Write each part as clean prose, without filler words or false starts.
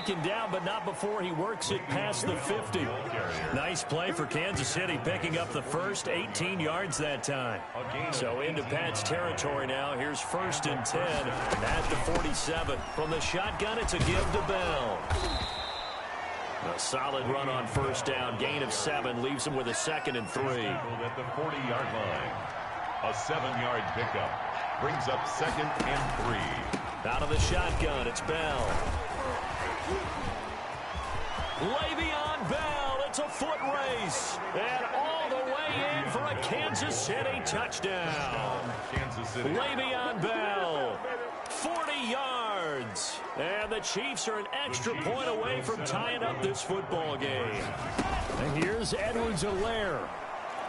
taken down, but not before he works it past the 50. Nice play for Kansas City, picking up the first 18 yards that time. So into Pat's territory now. Here's 1st and 10 at the 47. From the shotgun, it's a give to Bell. A solid run on 1st down. Gain of 7 leaves him with a 2nd and 3. At the 40-yard line. A 7-yard pickup brings up 2nd and 3. Out of the shotgun, it's Bell. Le'Veon Bell, it's a foot race. And all the way in for a Kansas City touchdown. Le'Veon Bell, 40 yards. And the Chiefs are an extra point away from tying up this football game. And here's Edwards-Helaire.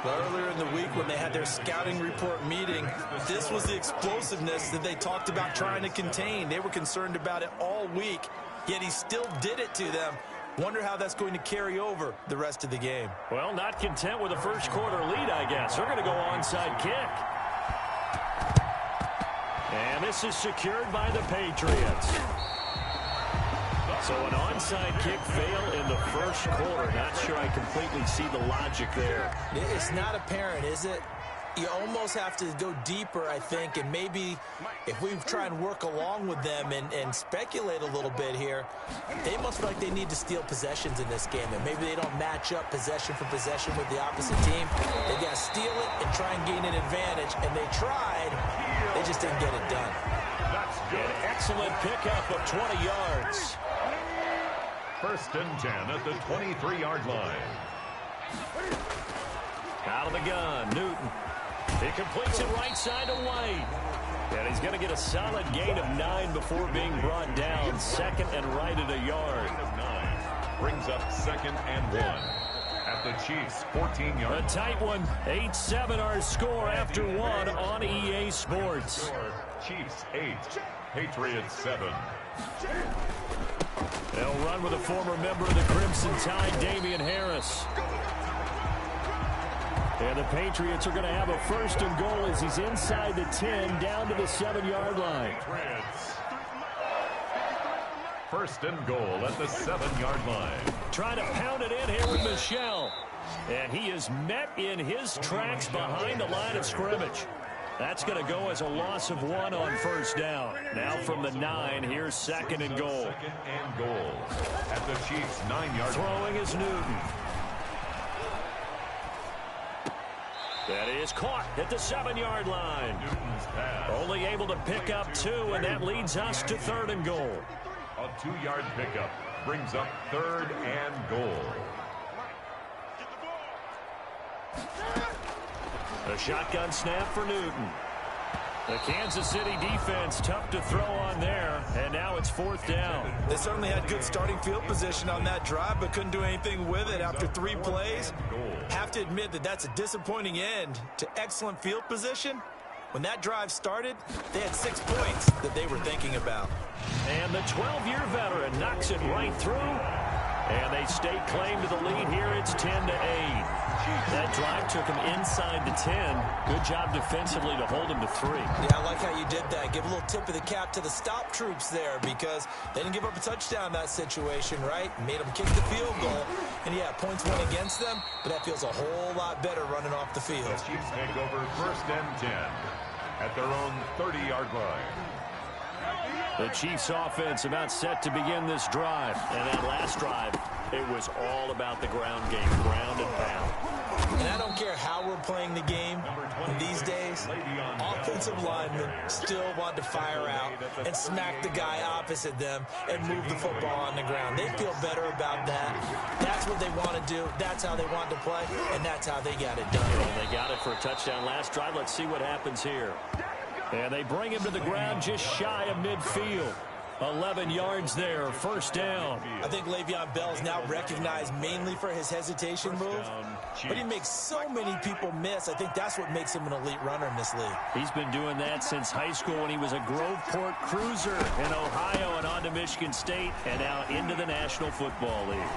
Earlier in the week when they had their scouting report meeting, this was the explosiveness that they talked about trying to contain. They were concerned about it all week, yet he still did it to them. Wonder how that's going to carry over the rest of the game. Well, not content with a first quarter lead, I guess. They're going to go onside kick. And this is secured by the Patriots. So an onside kick fail in the first quarter. Not sure I completely see the logic there. It's not apparent, is it? You almost have to go deeper, I think, and maybe if we try and work along with them and speculate a little bit here, they must feel like they need to steal possessions in this game, and maybe they don't match up possession for possession with the opposite team. They got to steal it and try and gain an advantage, and they tried. They just didn't get it done. That's good. An excellent pickup of 20 yards. 1st and 10 at the 23-yard line. Out of the gun, Newton. He completes it right side to White. And he's going to get a solid gain of 9 before being brought down. 2nd and right at a yard. 9 brings up 2nd and 1 at the Chiefs' 14-yard. A tight one. 8-7 our score after 1 on EA Sports. Chiefs 8, Patriots 7. They'll run with a former member of the Crimson Tide, Damian Harris. And the Patriots are going to have a 1st and goal as he's inside the 10, down to the 7-yard line. 1st and goal at the 7-yard line. Trying to pound it in here with Michel. And he is met in his tracks behind the line of scrimmage. That's going to go as a loss of 1 on 1st down. Now from the 9, here's 2nd and goal. 2nd and goal at the Chiefs' 9-yard line. Throwing is Newton. That is caught at the 7-yard line. Newton's pass. Only able to pick up 2, and that leads us to 3rd and goal. A 2-yard pickup brings up 3rd and goal. A shotgun snap for Newton. The Kansas City defense tough to throw on there, and now it's 4th down. They certainly had good starting field position on that drive, but couldn't do anything with it after 3 plays. Have to admit that that's a disappointing end to excellent field position. When that drive started, they had 6 points that they were thinking about. And the 12-year veteran knocks it right through, and they stake claim to the lead here. It's 10-8. That drive took him inside the 10. Good job defensively to hold him to 3. Yeah, I like how you did that. Give a little tip of the cap to the stop troops there because they didn't give up a touchdown in that situation, right? Made them kick the field goal. And, yeah, points went against them, but that feels a whole lot better running off the field. The Chiefs take over 1st and 10 at their own 30-yard line. The Chiefs offense about set to begin this drive. And that last drive, it was all about the ground game, ground and pound. And I don't care how we're playing the game these days, offensive linemen still want to fire out and smack the guy opposite them and move the football on the ground. They feel better about that. That's what they want to do. That's how they want to play, and that's how they got it done. And they got it for a touchdown last drive. Let's see what happens here. And they bring him to the ground just shy of midfield. 11 yards there, 1st down. I think Le'Veon Bell is now recognized mainly for his hesitation move, but he makes so many people miss. I think that's what makes him an elite runner in this league. He's been doing that since high school when he was a Groveport Cruiser in Ohio and on to Michigan State and now into the National Football League.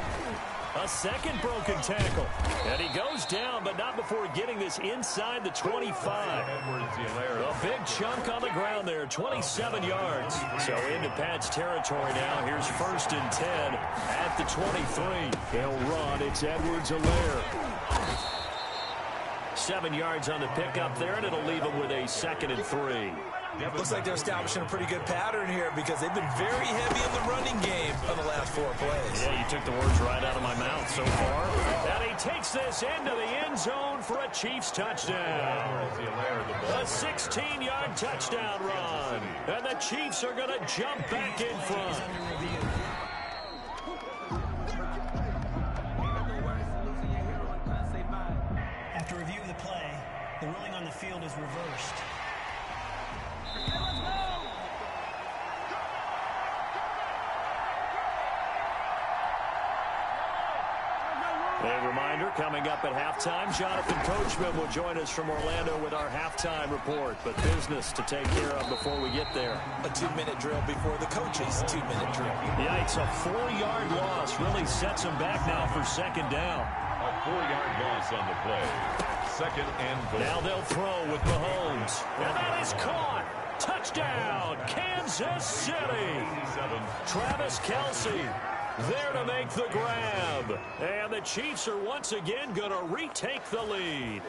A second broken tackle. And he goes down, but not before getting this inside the 25. A big chunk on the ground there, 27 yards. So into Pat's territory now. Here's 1st and 10 at the 23. They'll run. It's Edwards-Helaire. 7 yards on the pickup there, and it'll leave them with a 2nd and 3. Looks like they're establishing a pretty good pattern here because they've been very heavy in the running game on the last 4 plays. Yeah, you took the words right out of my mouth so far. And he takes this into the end zone for a Chiefs touchdown. A 16-yard touchdown run. And the Chiefs are going to jump back in front. After review of the play, the ruling on the field is reversed. A reminder, coming up at halftime, Jonathan Coachman will join us from Orlando with our halftime report. But business to take care of before we get there. A 2-minute drill before the coach's 2-minute drill. Yikes, a 4-yard loss really sets them back now for 2nd down. A 4-yard loss on the play. 2nd and goal. Now they'll throw with Mahomes. And that is caught. Touchdown, Kansas City. Travis Kelce there to make the grab. And the Chiefs are once again going to retake the lead.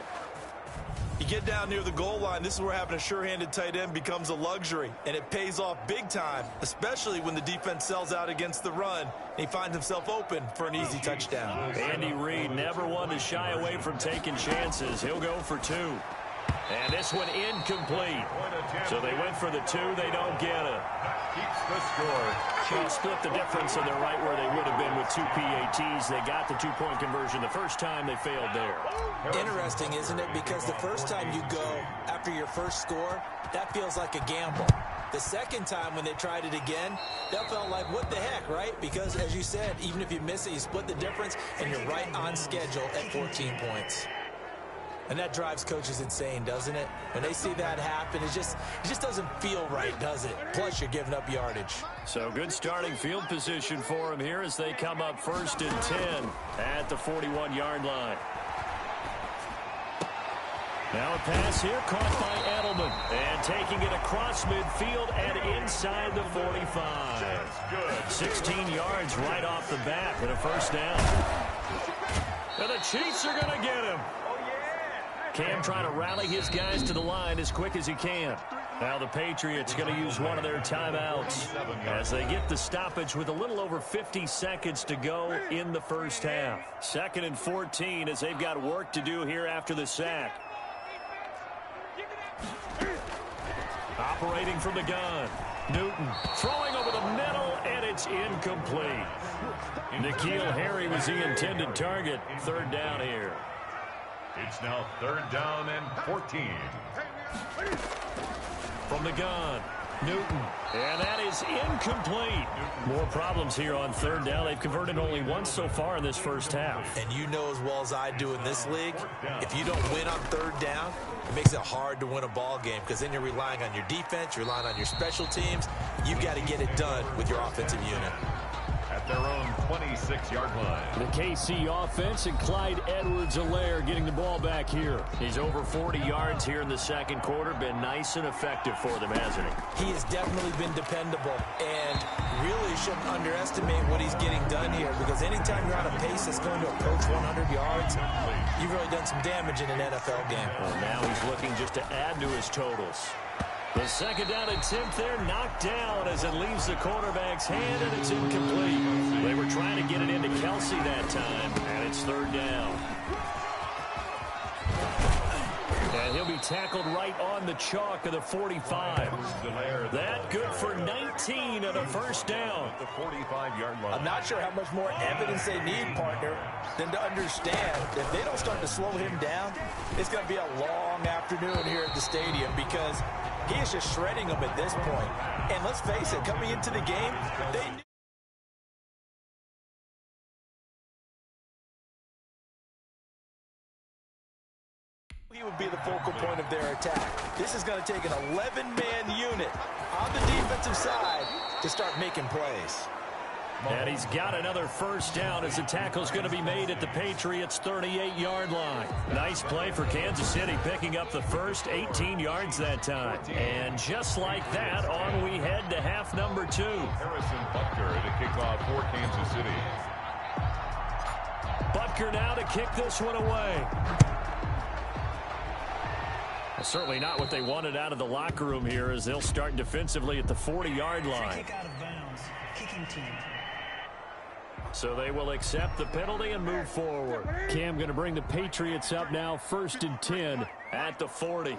You get down near the goal line, this is where having a sure-handed tight end becomes a luxury. And it pays off big time, especially when the defense sells out against the run. And he finds himself open for an easy touchdown. Andy Reid never one to shy away from taking chances. He'll go for 2. And this one incomplete. So they went for the 2. They don't get it. Keeps the score. Chiefs split the difference, and they're right where they would have been with 2 PATs. They got the 2-point conversion the first time. They failed there. Interesting, isn't it? Because the first time you go after your first score, that feels like a gamble. The second time when they tried it again, that felt like, what the heck, right? Because, as you said, even if you miss it, you split the difference, and you're right on schedule at 14 points. And that drives coaches insane, doesn't it? When they see that happen, it just doesn't feel right, does it? Plus, you're giving up yardage. So good starting field position for them here as they come up 1st and 10 at the 41-yard line. Now a pass here caught by Edelman. And taking it across midfield and inside the 45. 16 yards right off the bat with a 1st down. And the Chiefs are going to get him. Cam trying to rally his guys to the line as quick as he can. Now the Patriots going to use one of their timeouts as they get the stoppage with a little over 50 seconds to go in the first half. 2nd and 14 as they've got work to do here after the sack. Operating from the gun. Newton throwing over the middle, and it's incomplete. N'Keal Harry was the intended target. 3rd down here. It's now 3rd down and 14. From the gun, Newton. And that is incomplete. More problems here on 3rd down. They've converted only once so far in this first half. And you know as well as I do in this league, if you don't win on 3rd down, it makes it hard to win a ball game because then you're relying on your defense, you're relying on your special teams. You've got to get it done with your offensive unit. At their own 26-yard line. The KC offense and Clyde Edwards-Helaire getting the ball back here. He's over 40 yards here in the 2nd quarter. Been nice and effective for them, hasn't he? He has definitely been dependable and really shouldn't underestimate what he's getting done here because anytime you're on a pace that's going to approach 100 yards, you've really done some damage in an NFL game. Well, now he's looking just to add to his totals. The 2nd down attempt there knocked down as it leaves the quarterback's hand, and it's incomplete. They were trying to get it into Kelce that time, and it's 3rd down. And he'll be tackled right on the chalk of the 45. That good for 19 and a 1st down. The 45-yard line. I'm not sure how much more evidence they need, partner, than to understand that if they don't start to slow him down, it's going to be a long afternoon here at the stadium because he is just shredding them at this point. And let's face it, coming into the game, they knew he would be the focal point of their attack. This is going to take an 11-man unit on the defensive side to start making plays. And he's got another first down as the tackle's going to be made at the Patriots' 38-yard line. Nice play for Kansas City, picking up the first 18 yards that time. And just like that, on we head to half number 2. Harrison Butker to kick off for Kansas City. Butker now to kick this one away. Well, certainly not what they wanted out of the locker room here as they'll start defensively at the 40-yard line. Kick out of bounds. Kicking team. So they will accept the penalty and move forward. Cam going to bring the Patriots up now, 1st and 10 at the 40.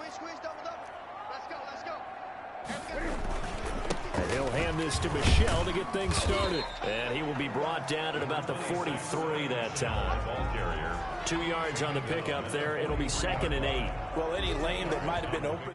And he'll hand this to Michel to get things started. And he will be brought down at about the 43 that time. 2 yards on the pickup there. It'll be 2nd and 8. Well, any lane that might have been open.